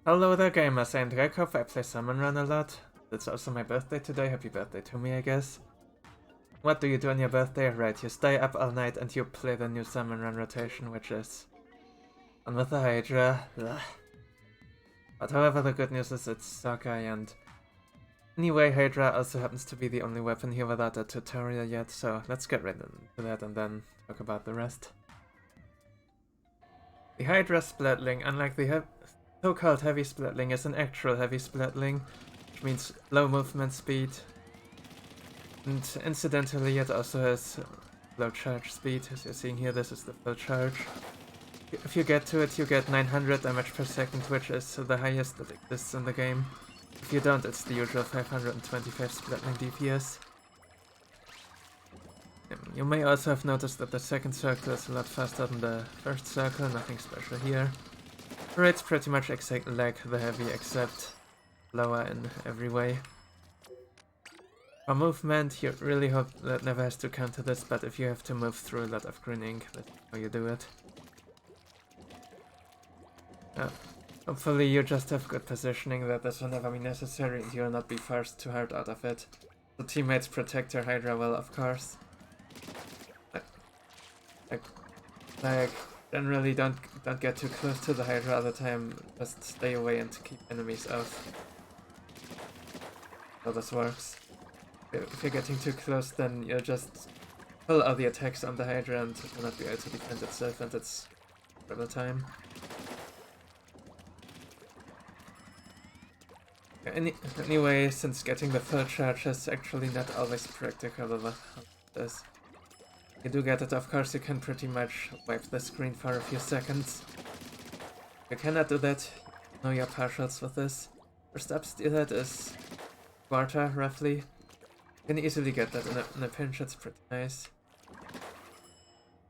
Hello there gamers, I'm Dreykopff, I play Salmon Run a lot. It's also my birthday today, happy birthday to me I guess. What do you do on your birthday? Right, you stay up all night and you play the new Salmon Run rotation, which is on with the Hydra. Ugh. But however, the good news is it's Sockeye, and anyway, Hydra also happens to be the only weapon here without a tutorial yet, so let's get right into that and then talk about the rest. The Hydra Splatling, unlike the so-called heavy Splatling, is an actual heavy Splatling, which means low movement speed. And incidentally, it also has low charge speed. As you're seeing here, this is the full charge. If you get to it, you get 900 damage per second, which is the highest that exists in the game. If you don't, it's the usual 525 Splatling DPS. You may also have noticed that the second circle is a lot faster than the first circle, nothing special here. Rate's pretty much exactly like the heavy, except lower in every way. For movement, you really hope that never has to counter this, but if you have to move through a lot of green ink, that's how you do it. Hopefully you just have good positioning, that this will never be necessary and you will not be forced too hard out of it. The teammates protect your Hydra well, of course. Like generally don't get too close to the Hydra all the time, just stay away and keep enemies off. So this works. If you're getting too close, then you'll just pull all the attacks on the Hydra and it will not be able to defend itself, and it's for the time. Anyway, since getting the full charge is actually not always practical about this. You do get it, of course, you can pretty much wipe the screen for a few seconds. You cannot do that, you know your partials with this. First step to do that is quarter, roughly. You can easily get that in a pinch, it's pretty nice.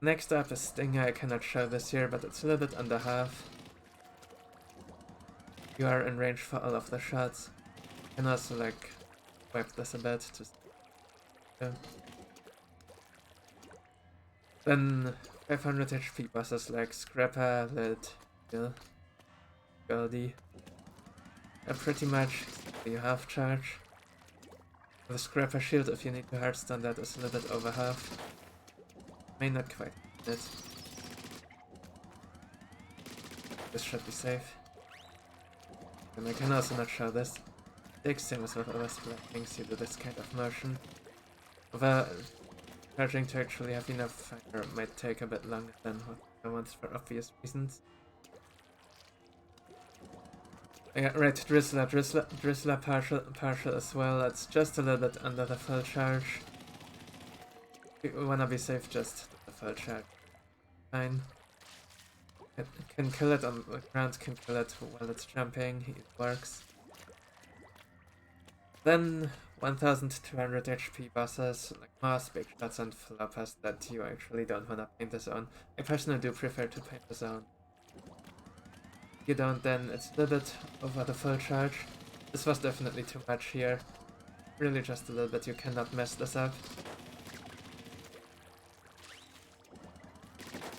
Next up is Stinger. I cannot show this here, but it's a little bit under half. You are in range for all of the shots. You can also like wipe this a bit, just Then 500 HP bosses like Scrapper, Lid, Goldie. Pretty much you half charge. The Scrapper shield, if you need to hardstone that, is a little bit over half. May not quite hit it. This should be safe. And I can also not show this. The same as with other Splatlings, you do this kind of motion. Although charging to actually have enough fire might take a bit longer than what I want for obvious reasons. Yeah, right, Drizzler partial as well. It's just a little bit under the full charge. If you wanna be safe, just the full charge. Fine. It can kill it on the ground, can kill it while it's jumping, it works. Then 1200 HP bosses, like Mars, big shots, and floppers that you actually don't wanna paint the zone. I personally do prefer to paint the zone. If you don't, then it's a little bit over the full charge. This was definitely too much here. Really just a little bit, you cannot mess this up.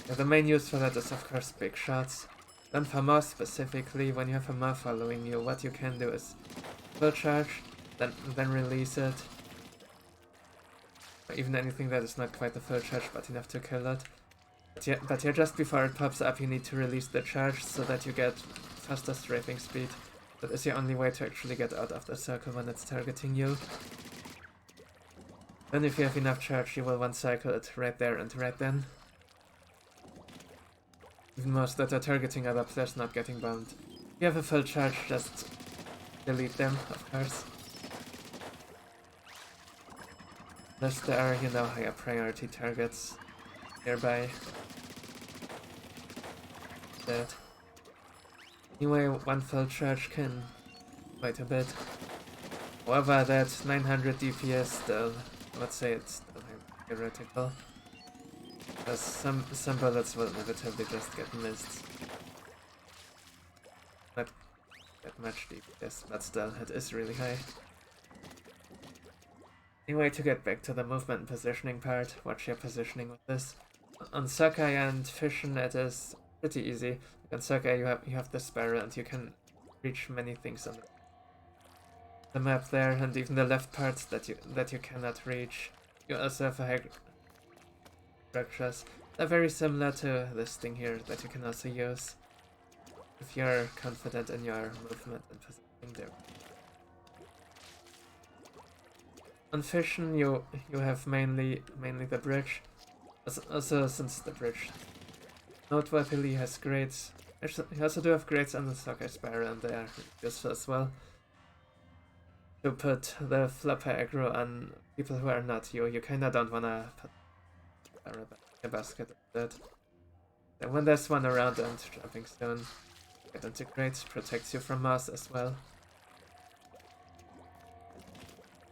Yeah, the main use for that is of course big shots. Then for more specifically, when you have a Mars following you, what you can do is full charge, then release it. Or even anything that is not quite a full charge but enough to kill it. But yeah, just before it pops up you need to release the charge so that you get faster strafing speed. That is your only way to actually get out of the circle when it's targeting you. Then if you have enough charge you will one cycle it right there and right then. Even most that are targeting other players not getting bombed. If you have a full charge, just delete them, of course. Unless there are, you know, higher priority targets nearby. That. Anyway, one full charge can wait a bit. However, that 900 DPS still, let's say it's still theoretical. Because some bullets will inevitably just get missed. Not that much DPS, but still, it is really high. Anyway, to get back to the movement and positioning part, watch your positioning with this. On Sockeye and Fission, it is pretty easy. On Sockeye, you have the Sparrow, and you can reach many things on the map there, and even the left parts that you cannot reach. You also have a high structures. They're very similar to this thing here that you can also use if you're confident in your movement and positioning there. On Fission, you have mainly the bridge. Also, since the bridge noteworthily has grades, you also do have grades on the Sockeye Spiral, and they are useful as well to put the flopper aggro on people who are not you. You kinda don't wanna put a basket of that. Then when there's one around and jumping stone, get integrates, protects you from moss as well.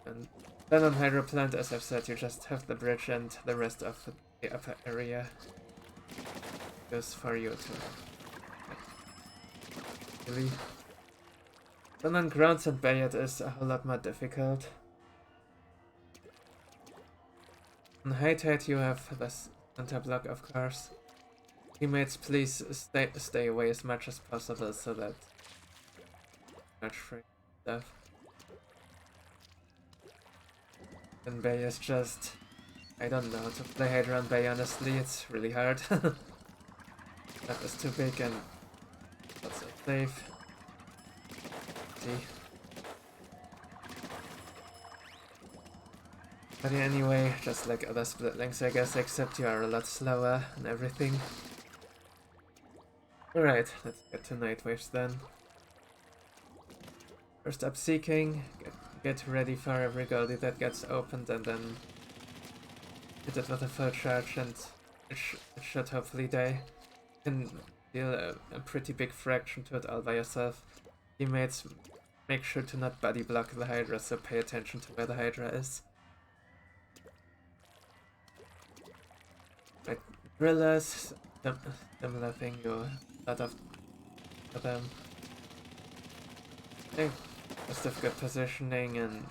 And then on Hydro Plant, as I've said, you just have the bridge and the rest of the upper area goes for you to really. Then on Grounds and Bay it is a whole lot more difficult. On High Tide you have this center block, of course. Teammates, please stay away as much as possible so that much free stuff. And Bay is just, I don't know, to play Hydra on Bay honestly, it's really hard. That is too big and not so safe. See. But yeah, anyway, just like other Splatlings I guess, except you are a lot slower and everything. Alright, let's get to Night Waves then. First up Seeking, get ready for every Goldie that gets opened and then hit it with a full charge and it should hopefully die. You can deal a pretty big fraction to it all by yourself. Teammates, make sure to not body block the Hydra, so pay attention to where the Hydra is. Right, Drillers, similar thing, you lot of them. They just have good positioning and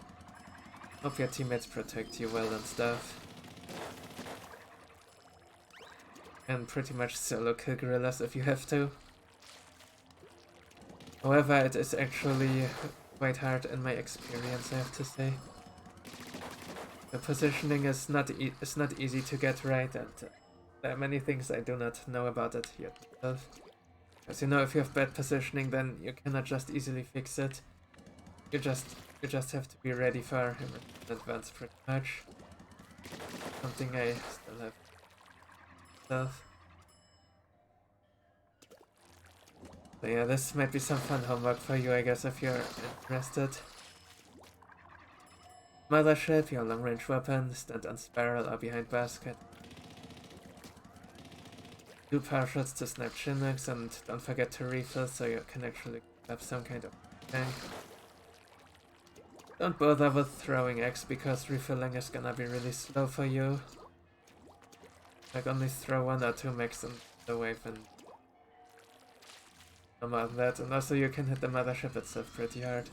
hope your teammates protect you well and stuff. And pretty much solo kill gorillas if you have to. However, it is actually quite hard in my experience, I have to say. The positioning is not easy to get right, and there are many things I do not know about it yet myself. As you know, if you have bad positioning, then you cannot just easily fix it. You just have to be ready for him in advance, pretty much. Something I still have myself. So yeah, this might be some fun homework for you, I guess, if you're interested. Mothership, your long-range weapon, stand on spiral or behind basket. Do power shots to snipe Chinooks, and don't forget to refill so you can actually have some kind of tank. Don't bother with throwing eggs because refilling is gonna be really slow for you. Like only throw 1 or 2 mechs in the wave and no more than that. And also you can hit the mothership itself pretty hard.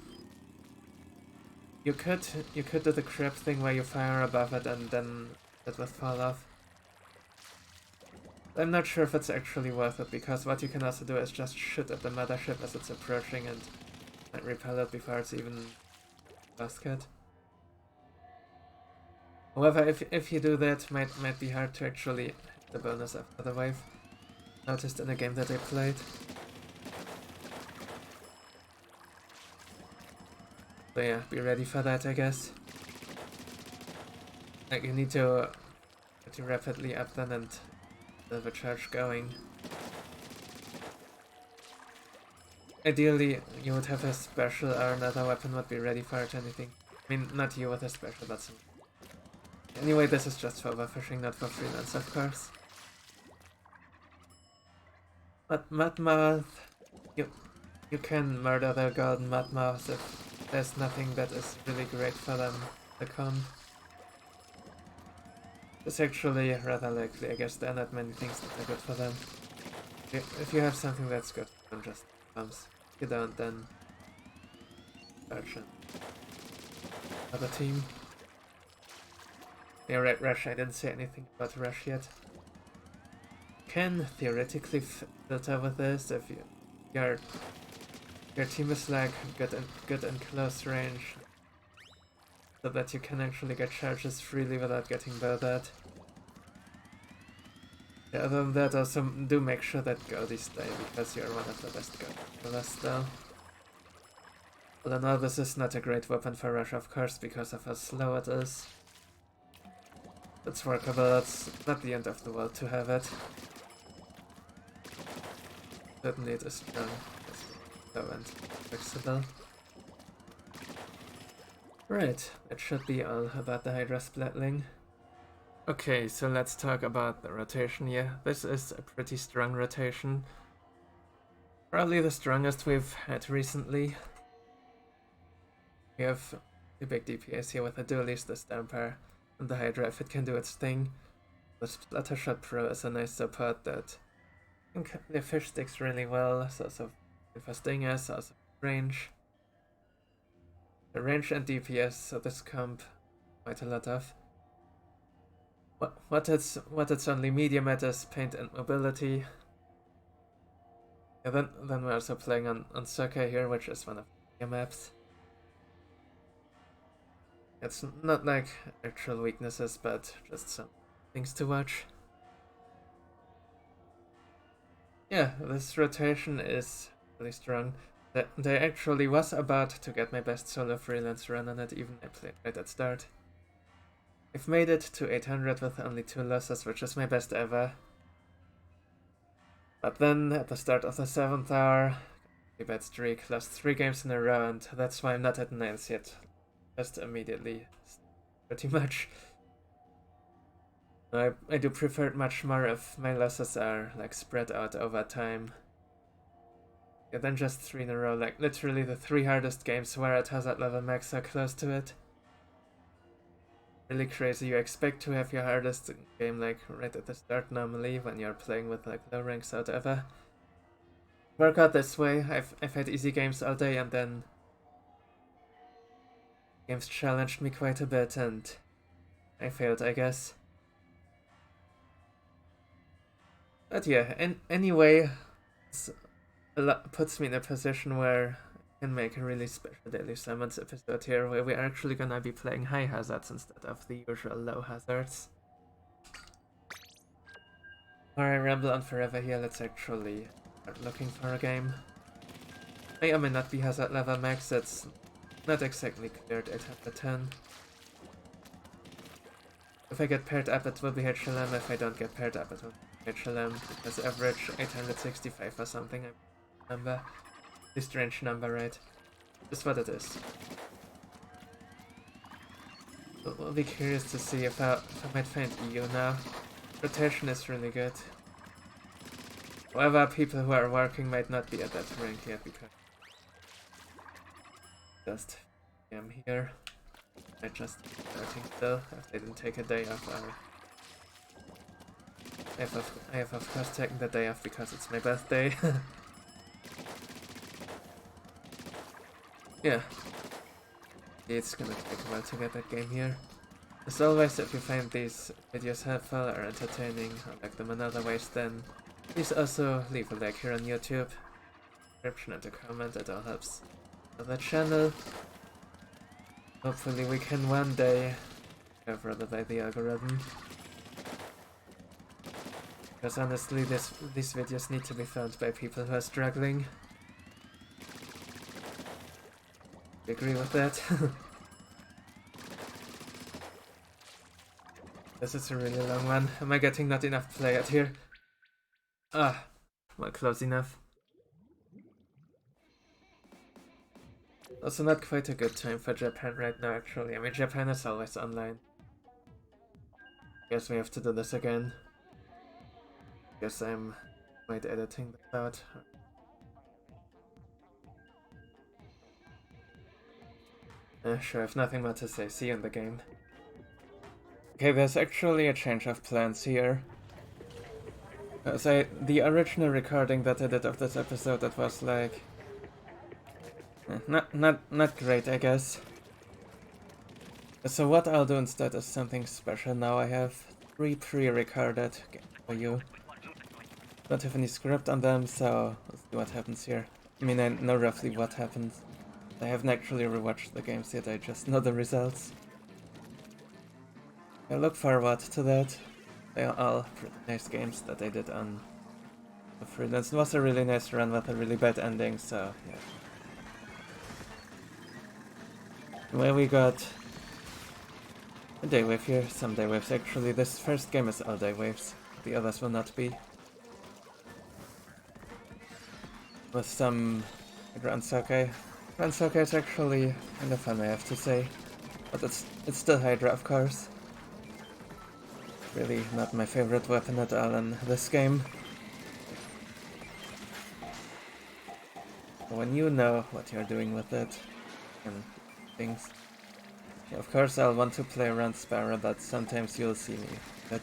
You could do the crab thing where you fire above it and then it will fall off. I'm not sure if it's actually worth it, because what you can also do is just shoot at the mothership as it's approaching and repel it before it's even basket. However, if you do that, might be hard to actually hit the bonus after the wave. Noticed in a game that I played. So yeah, be ready for that, I guess. Like, you need to get rapidly up then and have a charge going. Ideally, you would have a special or another weapon would be ready for it, anything. I mean, not you with a special, but some. Anyway, this is just for overfishing, not for freelance, of course. But Mudmouth, you can murder the golden Mudmouth if there's nothing that is really great for them to come. It's actually rather likely, I guess there are not many things that are good for them. If you have something that's good for them, just comes. If you don't, then Rush. Other team. Yeah, right, Rush, I didn't say anything about Rush yet. Can theoretically filter with this if you're your team is like good in close range, so that you can actually get charges freely without getting bowed at. Yeah, other than that, also do make sure that Goldie stay, because you're one of the best Goldie killers still. Although this is not a great weapon for rush, of course, because of how slow it is. It's workable, it's not the end of the world to have it. Certainly it is strong, slow and flexible. Right, that should be all about the Hydra Splatling. Okay, so let's talk about the rotation here. This is a pretty strong rotation. Probably the strongest we've had recently. We have the big DPS here with the Duelist, the Stamper, and the Hydra if it can do its thing. The Splattershot Pro is a nice support that can play fish sticks really well, so also for stingers, also range. The range and DPS, so this comp quite a lot of. What it's only medium at is paint and mobility. Yeah, then we're also playing on Soccer here, which is one of the maps. It's not like actual weaknesses, but just some things to watch. Yeah, this rotation is really strong. They actually was about to get my best solo freelance run on it, even I played right at start. I've made it to 800 with only 2 losses, which is my best ever. But then, at the start of the 7th hour, a bad streak, lost 3 games in a row, and that's why I'm not at 9s yet. Just immediately, pretty much. I do prefer it much more if my losses are like spread out over time. Yeah, than just 3 in a row, like literally the 3 hardest games where at hazard level max are close to it. Really crazy. You expect to have your hardest game like right at the start normally when you're playing with like low ranks or whatever. Work out this way. I've had easy games all day, and then games challenged me quite a bit and I failed, I guess. But yeah, anyway, it puts me in a position where I can make a really special Daily Salmons episode here, where we're actually gonna be playing high hazards instead of the usual low hazards. Before I ramble on forever here, let's actually start looking for a game. May or may not be hazard level max, it's not exactly cleared 810. If I get paired up, it will be HLM. If I don't get paired up, it will be HLM. Because average 865 or something, I remember. This strange number, right? That's what it is. We'll be curious to see if I might find EU now. Rotation is really good. However, people who are working might not be at that rank yet, because just am here. I just starting still, if I didn't take a day off. I have of course taken the day off because it's my birthday. Yeah. It's gonna take a while to get that game here. As always, if you find these videos helpful or entertaining, or like them in other ways, then please also leave a like here on YouTube, subscription and a comment, it all helps on the channel. Hopefully we can one day override by the algorithm. Because honestly, these videos need to be found by people who are struggling. You agree with that? This is a really long one. Am I getting not enough play out here? Ah, well, close enough. Also not quite a good time for Japan right now, actually. I mean, Japan is always online. Guess we have to do this again. Guess I'm quite editing this out. Sure, I've nothing more to say. See you in the game. Okay, there's actually a change of plans here. The original recording that I did of this episode, that was like... Not great, I guess. So what I'll do instead is something special now. I have 3 pre-recorded games for you. Don't have any script on them, so let's see what happens here. I mean, I know roughly what happens. I haven't actually rewatched the games yet, I just know the results. I look forward to that. They are all pretty nice games that they did on the freelance. It was a really nice run with a really bad ending, so yeah. Well, we got a day wave here, some day waves actually. This first game is all day waves, the others will not be. With some Grand Sakai. Grand Sakai is actually kind of fun, I have to say. But it's still Hydra, of course. Really not my favorite weapon at all in this game. When you know what you're doing with it and things. Yeah, of course I'll want to play around Sparrow, but sometimes you'll see me. But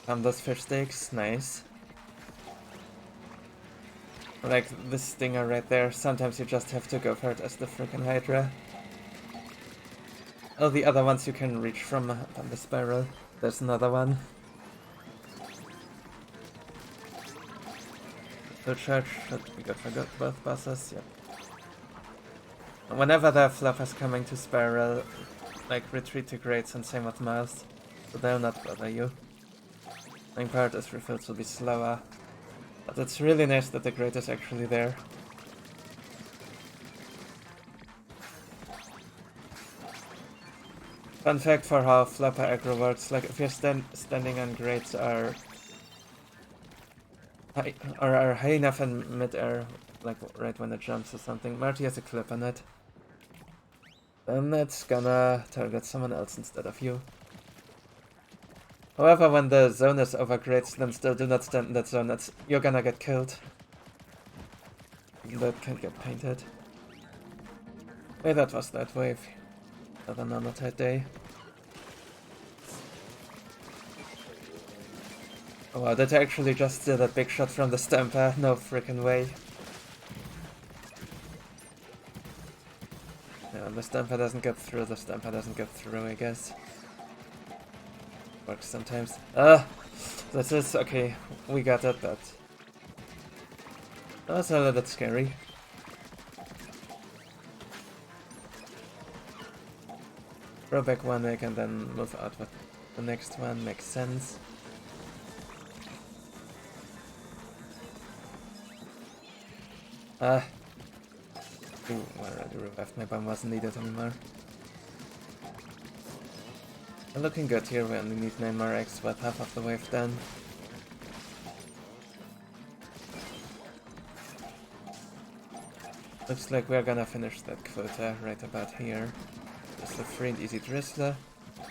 those fish stakes, nice. Like this stinger right there, sometimes you just have to go for it as the freaking Hydra. Oh, the other ones you can reach from the spiral. There's another one. Full charge should be good for both bosses, yep. Whenever there are fluffers coming to spiral, like retreat to grates and same with mouths, so they'll not bother you. Main part is refills will be slower, but it's really nice that the grate is actually there. Fun fact for how flopper aggro works, like if you're standing on grates are high enough in mid-air, like right when it jumps or something, Marty has a clip on it. Then it's gonna target someone else instead of you. However, when the zone is over grates, then still do not stand in that zone, you're gonna get killed. That can get painted. Hey, that was that wave. Another normal-type day. Oh wow, did I actually just steal that big shot from the Stamper? No freaking way. Yeah, the Stamper doesn't get through, I guess. Works sometimes. This is okay, we got it, but that was a little bit scary. Throw back one egg and then move out with the next one, makes sense. Ooh, I already revived, my bomb wasn't needed anymore. We're looking good here, we only need 9 more eggs with half of the wave done. Looks like we're gonna finish that quota right about here. Just a free and easy Drizzler.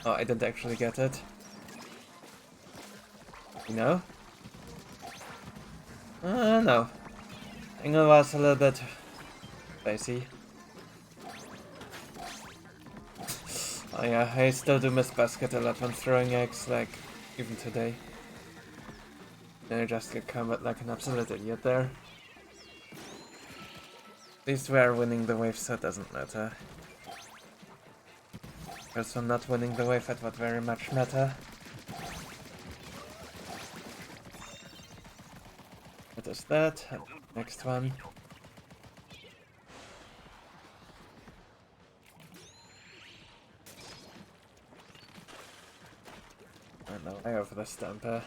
Oh, I didn't actually get it. You know? No. Angle was a little bit spicy. Oh yeah, I still do miss basket a lot when throwing eggs, like, even today. Then I just get combat like an absolute idiot there. At least we are winning the wave, so it doesn't matter. Because from not winning the wave, it would very much matter. What is that? Next one. I know, I love the Stamper.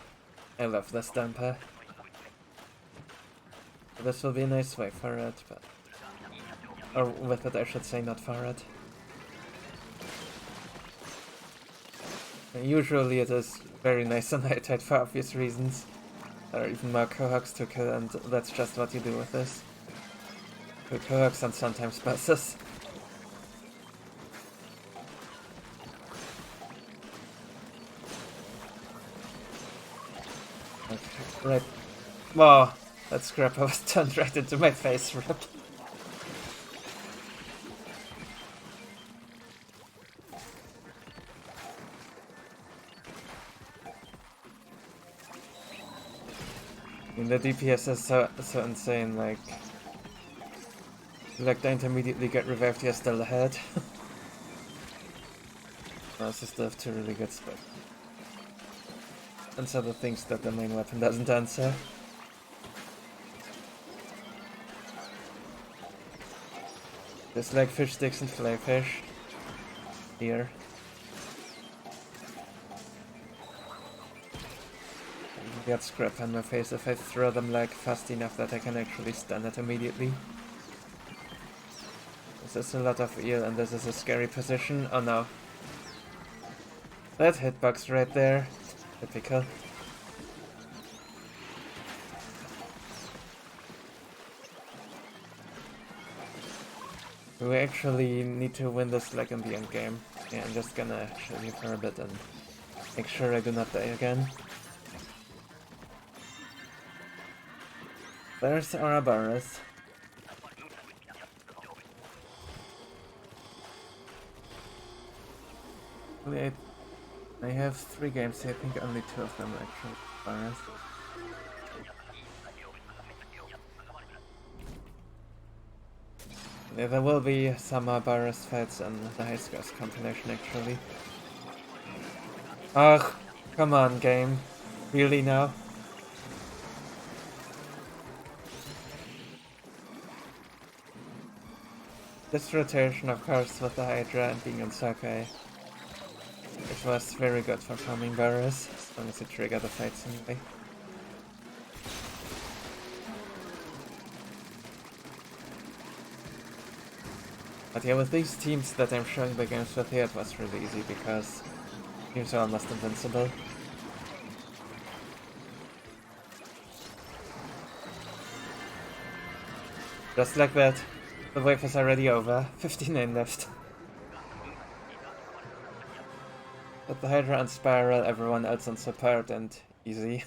I love the Stamper. This will be a nice way for it, but... Or with it, I should say, not for it. Usually it is very nice on high tide for obvious reasons. There are even more cohocks to kill, and that's just what you do with this. Kill cohocks and sometimes bosses. Okay, right. Whoa, that scrapper was turned right into my face, rip. I mean, the DPS is so insane, like... You don't immediately get revived, you're still ahead. I also still have 2 really good spots. And so the things that the main weapon doesn't answer. Just like fish sticks and flyfish. Here. I get scrap on my face if I throw them like fast enough that I can actually stun it immediately. This is a lot of eel and this is a scary position. Oh no. That hitbox right there. Typical. We actually need to win this like in the end game. Yeah, I'm just gonna show you for a bit and make sure I do not die again. There's Horrorboros. I have 3 games, I think only 2 of them actually Boros. Yeah, there will be some Boros fights and the high scores compilation actually. Ugh, come on game. Really now? This rotation of course with the Hydra and being on Sakai. It was very good for farming Boros, as long as it triggered the fights anyway. But yeah, with these teams that I'm showing the games with here, it was really easy because teams are almost invincible. Just like that, the wave is already over, 59 left. But the Hydra and Spiral, everyone else on support and easy.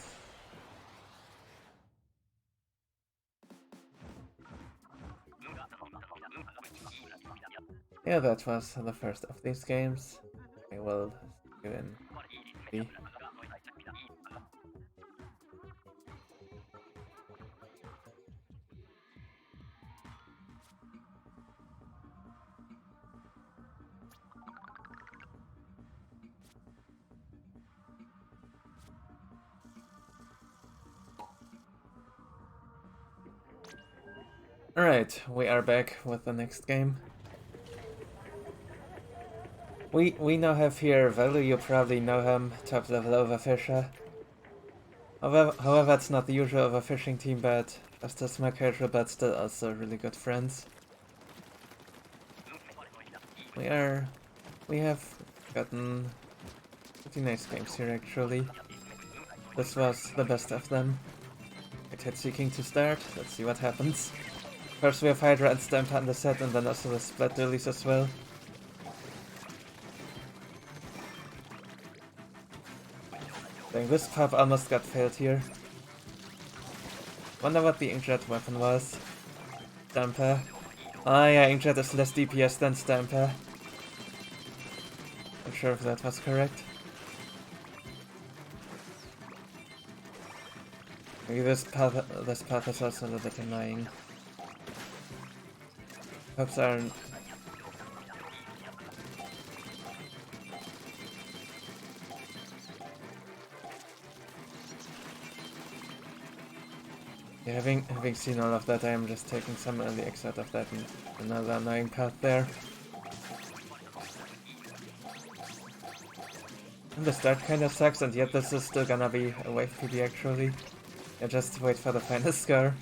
Yeah, that was the first of these games. I will see you in B. Alright, we are back with the next game. We now have here Velu, you probably know him, top level overfisher. However, it's not the usual overfishing team, but just as my casual, but still also really good friends. We have gotten pretty nice games here actually. This was the best of them. It hit Seeking to start, let's see what happens. First we have Hydra and Stamper in the set, and then also the Splat Lilies as well. Dang, this pub almost got failed here. Wonder what the Inkjet weapon was. Stamper. Ah yeah, Inkjet is less DPS than Stamper. Not sure if that was correct. Maybe this path is also a little bit annoying. Pubs are... Yeah, having seen all of that, I am just taking some early X out of that and another annoying path there. And the start kind of sucks, and yet this is still gonna be a wave PB actually. Yeah, just wait for the final score.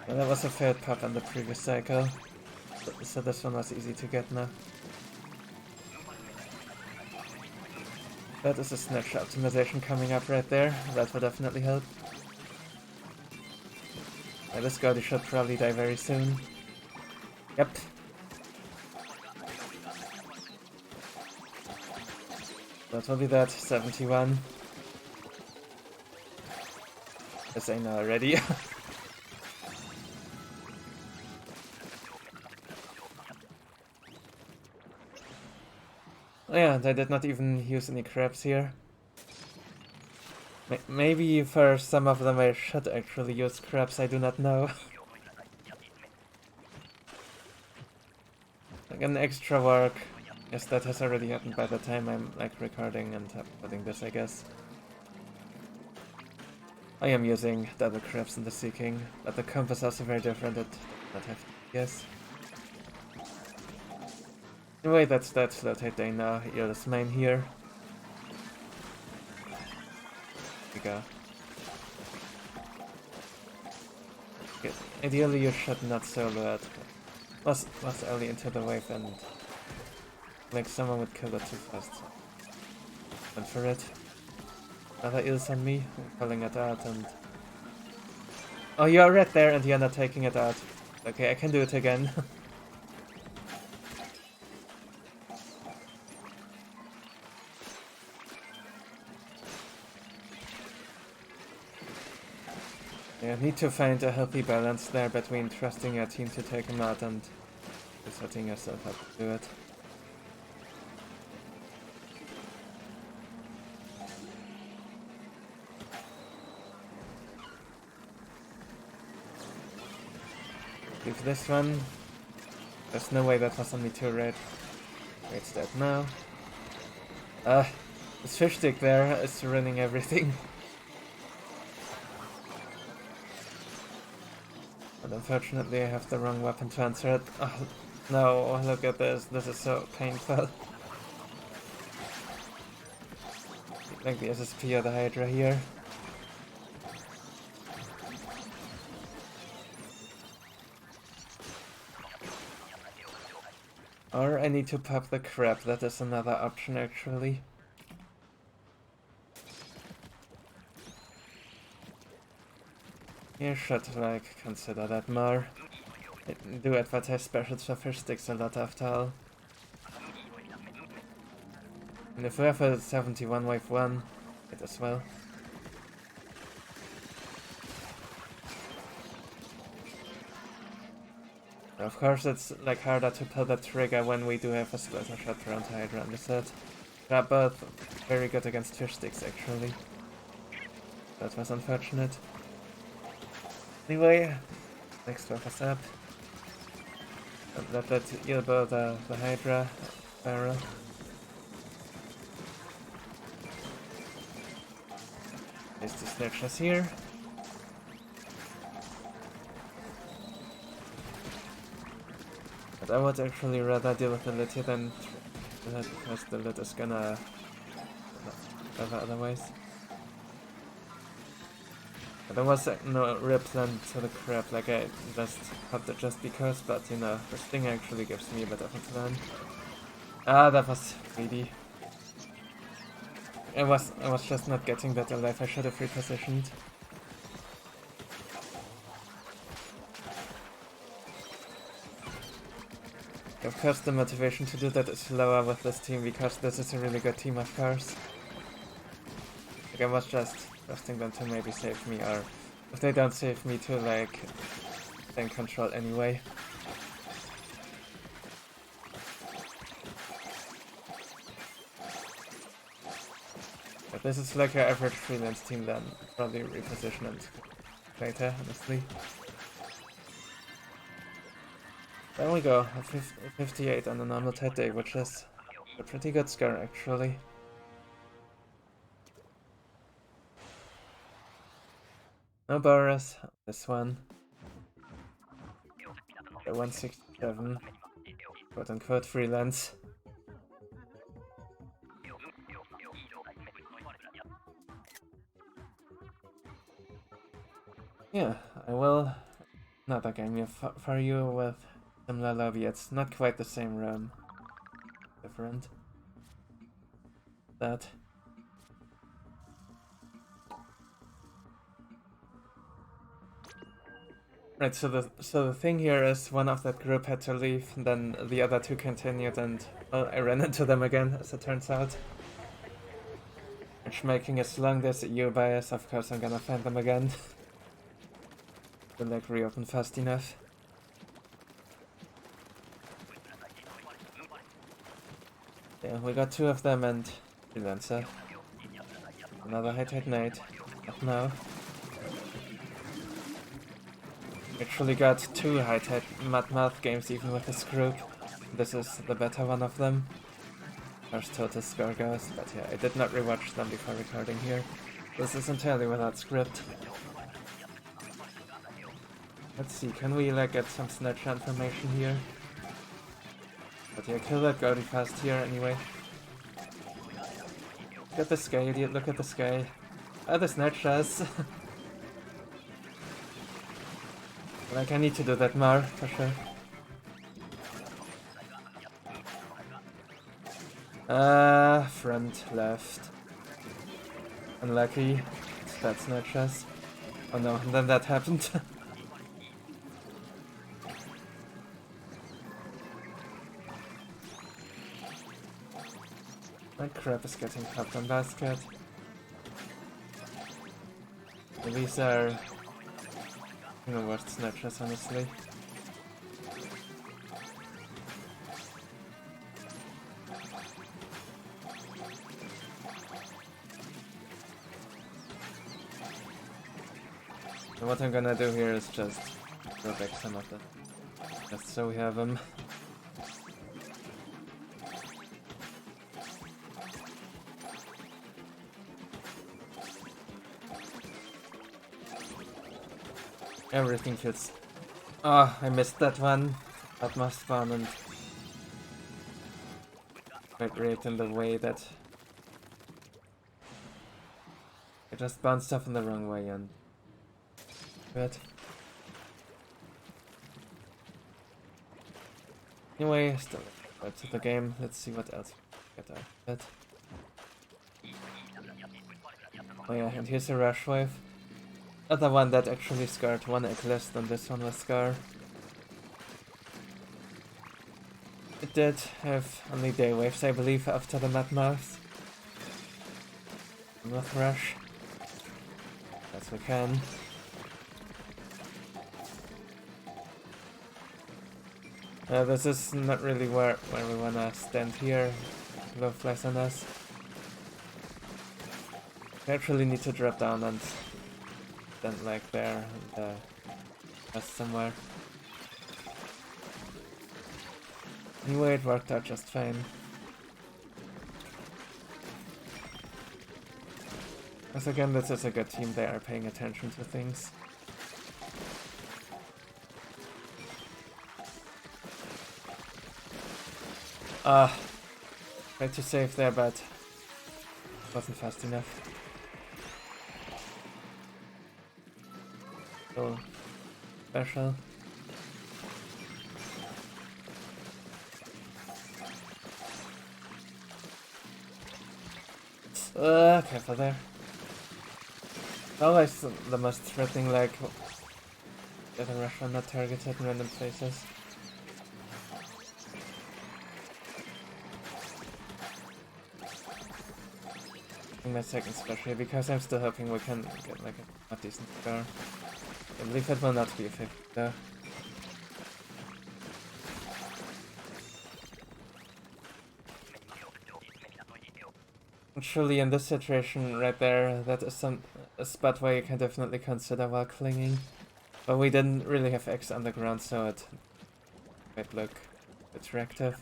Well, that was a failed pop in the previous cycle, so this one was easy to get now. That is a snatch optimization coming up right there, that will definitely help. Yeah, this Goldie should probably die very soon. Yep. That will be that, 71. Yes, I know already. Oh yeah, and I did not even use any crabs here. Maybe for some of them I should actually use crabs, I do not know. Like an extra work. Yes, that has already happened by the time I'm like recording and uploading this, I guess. I am using double crabs in the Seeking, but the comp is also very different, it does not have to guess. Anyway, that's that Flotate Day now, you're this main here. Here we go. Okay, ideally you should not solo it. Was early into the wave and like someone would kill it too fast. Went for it. Another ills on me, I'm pulling it out and... Oh, you're right there and you're not taking it out. Okay, I can do it again. Yeah, need to find a healthy balance there between trusting your team to take him out and setting yourself up to do it. Leave this one. There's no way that was only 2 red. It's dead now. This fish stick there is ruining everything. But unfortunately I have the wrong weapon to answer it. Oh no, look at this. This is so painful. Like the SSP or the Hydra here. Or I need to pop the crab, that is another option actually. You should like consider that more. I do advertise specials for fish sticks a lot after all. And if we have a 71 wave 1, it as well. Of course it's like harder to pull the trigger when we do have a splatter shot around Hydra on the set. They are both very good against fish sticks actually. That was unfortunate. Anyway, next wave is up. And let that elbow the Hydra barrel. Place the snatchers here. But I would actually rather deal with the lid here than that because the lid is gonna cover otherwise. But there was no real plan to the crab, like I just popped it just because, but you know, this thing actually gives me a bit of a plan. Ah, that was greedy. I was just not getting that alive, I should have repositioned. Of course the motivation to do that is lower with this team because this is a really good team of course. Like I was just trusting them to maybe save me, or if they don't save me to like then control anyway. But this is like our average freelance team then, probably reposition it later, honestly. There we go, a 58 on a normal Tide Day, which is a pretty good score actually. No Boris, this one. The 167, quote unquote freelance. Yeah, I will another game for you with similar lobby. It's not quite the same room. Different. That. Right, so the thing here is one of that group had to leave, and then the other two continued, and well, I ran into them again, as it turns out. Which making as long as you bias, of course I'm gonna find them again. To like reopen fast enough. Yeah, we got 2 of them and freelancer. Another high tide night. Not now. Actually got 2 high tide Mudmouth games even with this group. This is the better one of them. As total score goes, but yeah, I did not rewatch them before recording here. This is entirely without script. Let's see, can we like get some snatch information here? But yeah, kill that Goldie fast here anyway. Look at the sky, idiot, look at the sky. Oh, the snatch us. Like, I need to do that more, for sure. Front, left. Unlucky. That snatch us. Oh no, and then that happened. My crap is getting caught on basket. These are worst snatches, honestly. And what I'm gonna do here is just throw back some of them, just so we have them. Everything fits. Oh, I missed that one. That must spawn and vibrate in the way that I just bounced off in the wrong way and good. Anyway, still back to the game. Let's see what else we get out of it. Oh yeah, and here's a rush wave. Other one that actually scarred one egg less than this one was scar. It did have only day waves, I believe, after the Mudmouth. Mudmouth rush. As we can. This is not really where we wanna stand here. Low flies on us. We actually need to drop down and stand like there and rest somewhere. Anyway, it worked out just fine. As again, this is a good team, they are paying attention to things. Tried to save there, but wasn't fast enough. So special. Careful there. Always the most threatening, like get a rush on not targeted in random places. My second special because I'm still hoping we can get like a decent score. I believe it will not be a 50 though. Surely in this situation right there, that is a spot where you can definitely consider while clinging. But we didn't really have X underground, so it might look attractive.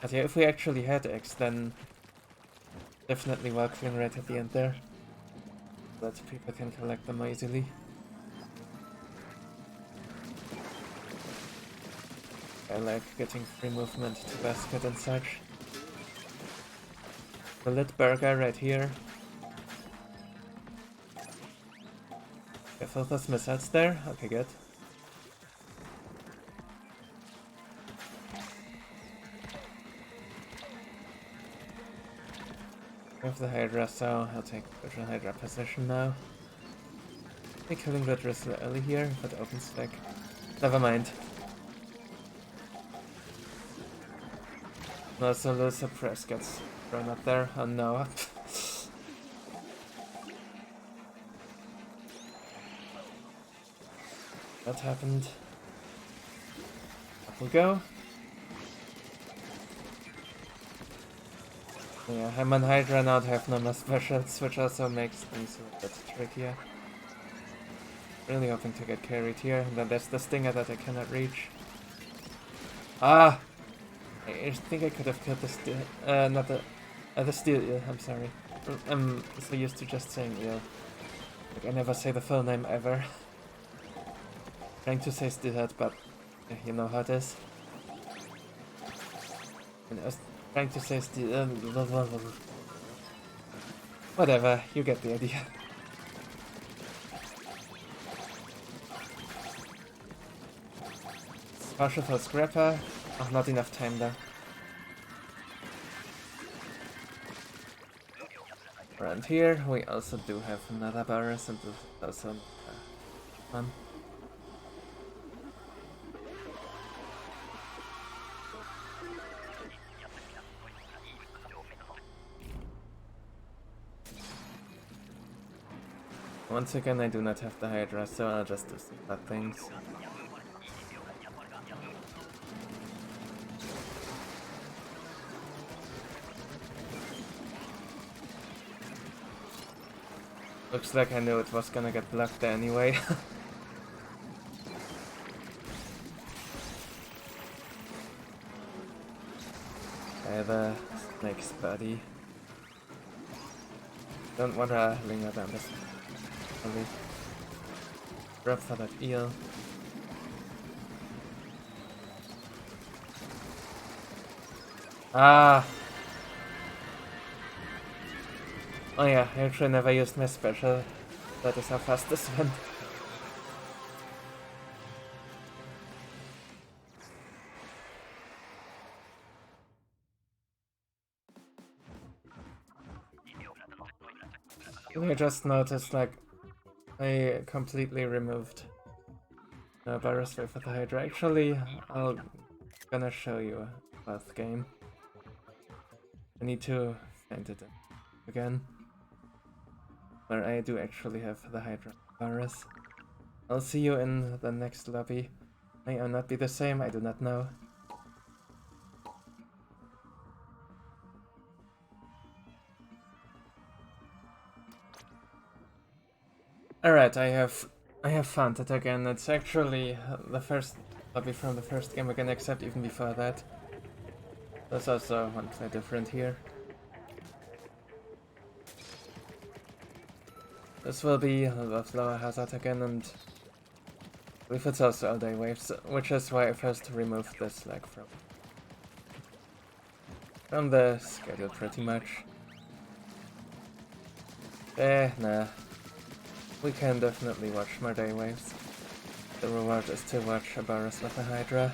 But yeah, if we actually had X, then definitely while cling right at the end there. That people can collect them easily. I like getting free movement to basket and such. The lit burger right here. Careful those missiles there. Okay, good. We have the Hydra, so I'll take the Hydra position now. I'm killing the drizzle early here, but opens like. Never mind. No, so the suppress gets thrown up there. Oh no. That happened. Up we go. Yeah, I'm on Hydra now to have no more specials, which also makes things a bit trickier. Really hoping to get carried here, and then there's the stinger that I cannot reach. Ah! I think I could have killed the steel, not the steel eel, I'm sorry. I'm so used to just saying eel. Like, I never say the full name ever. Trying to say steelhead, but you know how it is. And I was trying to say steel. Whatever, you get the idea. Partial for scrapper. Oh, not enough time though. Around here, we also do have another Boros, and this is also fun. Once again, I do not have the Hydra, so I'll just do some bad things. Looks like I knew it was gonna get blocked there anyway. I have a snake's body. Don't wanna linger down this. Only grab for that eel. Ah! Oh yeah, I actually never used my special. That is how fast this went. I just noticed, like, I completely removed Boros with the Hydra. Actually, I'm gonna show you that game. I need to find it again, where I do actually have the Hydra Boros. I'll see you in the next lobby. May or not be the same, I do not know. Alright, I have found it again. It's actually the first lobby from the first game again, except even before that. There's also one play different here. This will be the lower hazard again, and I believe it's also all day waves, which is why I first removed this like from the schedule pretty much. Nah. We can definitely watch more day waves. The reward is to watch a Boros with a Hydra.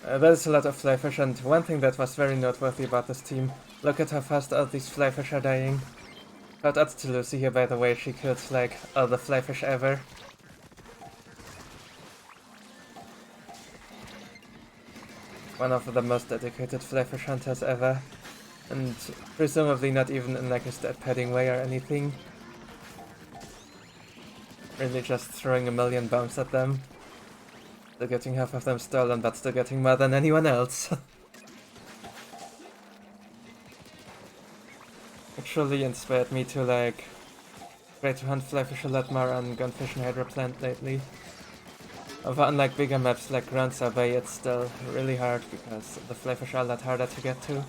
There's a lot of flyfish, and one thing that was very noteworthy about this team, look at how fast all these flyfish are dying. Shout out to Lucy here, by the way, she killed like all the flyfish ever. One of the most dedicated flyfish hunters ever. And presumably not even in like a stat padding way or anything. Really just throwing a million bombs at them. Still getting half of them stolen, but still getting more than anyone else. Actually inspired me to like try to hunt flyfish a lot more on Gunfish and Hydra Plant lately. Although unlike bigger maps like Grand Bay, it's still really hard because the flyfish are a lot harder to get to.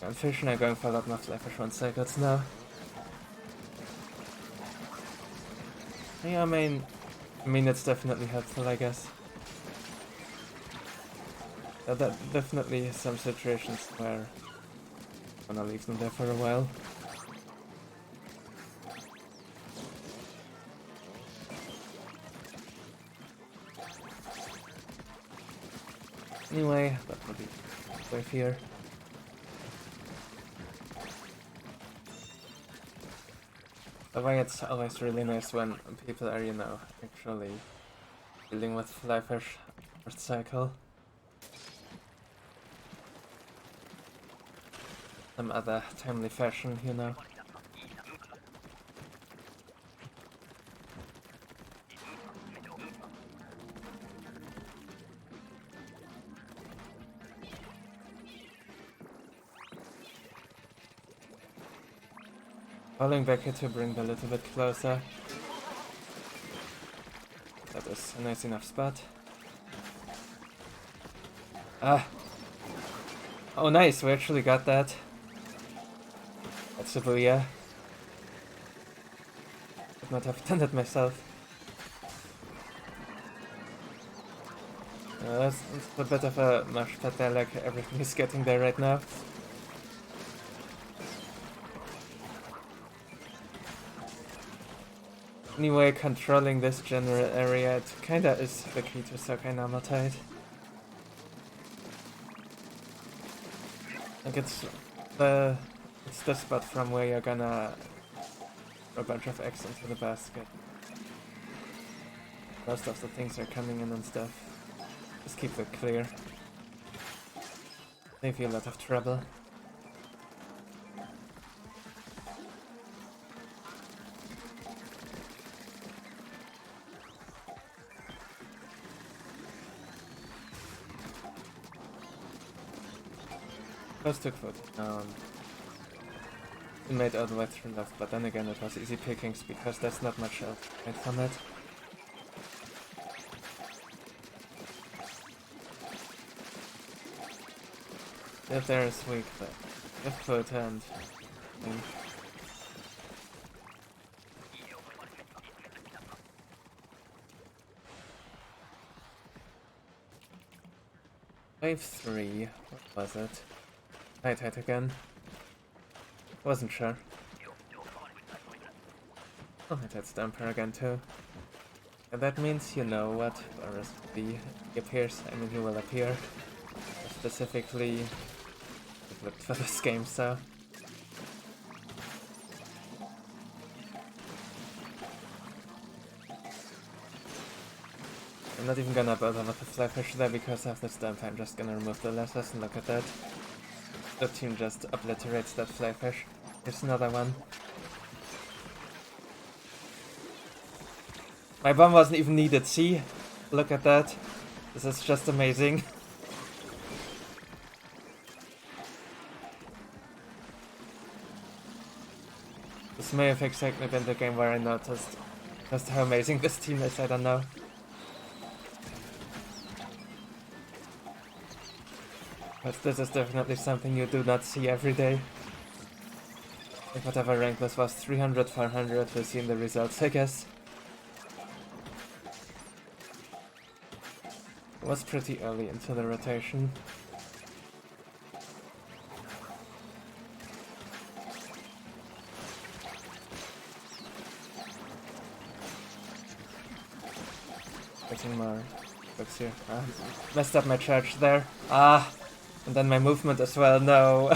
I'm fishing are going for a lot more flyfish 1 cycles now. Yeah, I mean it's definitely helpful, I guess. That definitely some situations where I'm gonna leave them there for a while. Anyway, that will be wave here. Why it's always really nice when people are, you know, actually dealing with flyfish first cycle. Some other timely fashion, you know. Falling back here to bring a little bit closer. That is a nice enough spot. Ah! Oh nice, we actually got that. That's a booyah. Could not have done it myself. It's a bit of a mush pad there, like everything is getting there right now. Anyway, controlling this general area, it kinda is the key to Sokai Namatite. Like it's the spot from where you're gonna throw a bunch of eggs into the basket. Most of the things are coming in and stuff. Just keep it clear. Save you a lot of trouble. First took foot. We made all the way through left, but then again it was easy pickings because there's not much else right from it. If there is weak, but left foot and Wave 3, what was it? Tight again. Wasn't sure. Oh, it had Stamper again too. And that means you know what RSB appears, I mean he will appear. Specifically looked for this game, so. I'm not even gonna bother with the flyfish there because of this dump. I'm just gonna remove the letters and look at that. The team just obliterates that flyfish. Here's another one. My bomb wasn't even needed, see? Look at that. This is just amazing. This may have exactly been the game where I noticed just how amazing this team is, I don't know. But this is definitely something you do not see every day. Like whatever rank this was, 300, 400, we'll see in the results, I guess. It was pretty early into the rotation. Getting more books here. Messed up my charge there. And then my movement as well, no.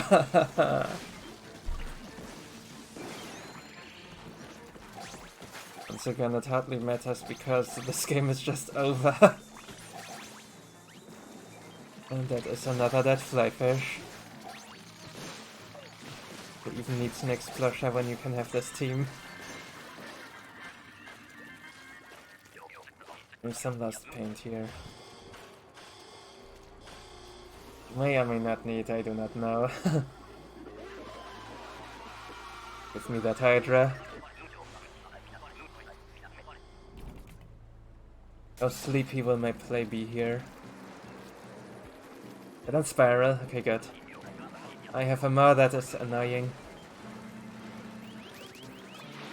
Once again, it hardly matters because this game is just over. And that is another dead flyfish. Who even needs an explosion when you can have this team. There's some last paint here. May or may not need, I do not know. Give me that Hydra. How sleepy will my play be here? I don't spiral, okay good. I have a Maw that is annoying.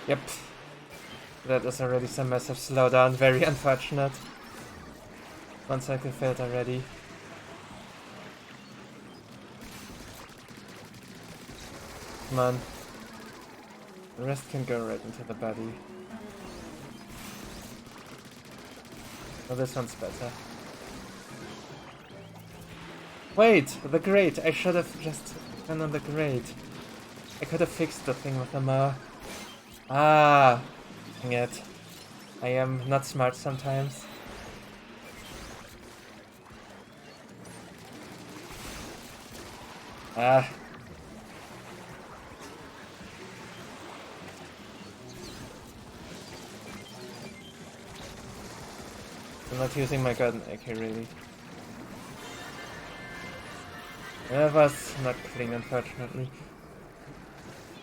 Yep. That is already some massive slowdown, very unfortunate. One cycle failed already. Come on. The rest can go right into the body. Oh, this one's better. Wait! The grate! I should have just gone on the grate. I could have fixed the thing with the Maw. Ah! Dang it. I am not smart sometimes. Ah. I'm not using my golden AK really. That was not clean, unfortunately.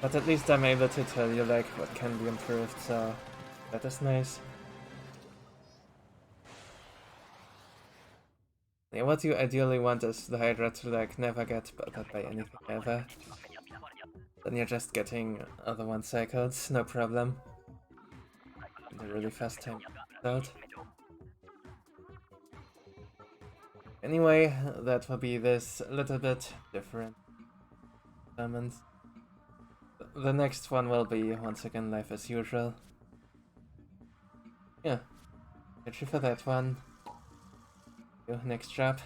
But at least I'm able to tell you like what can be improved, so that is nice. Yeah, what you ideally want is the Hydra to like never get bothered by anything ever. Then you're just getting other one cycles, no problem. The really fast time out. Anyway, that will be this a little bit different summons. The next one will be once again life as usual. Yeah. Catch you for that one. Next job.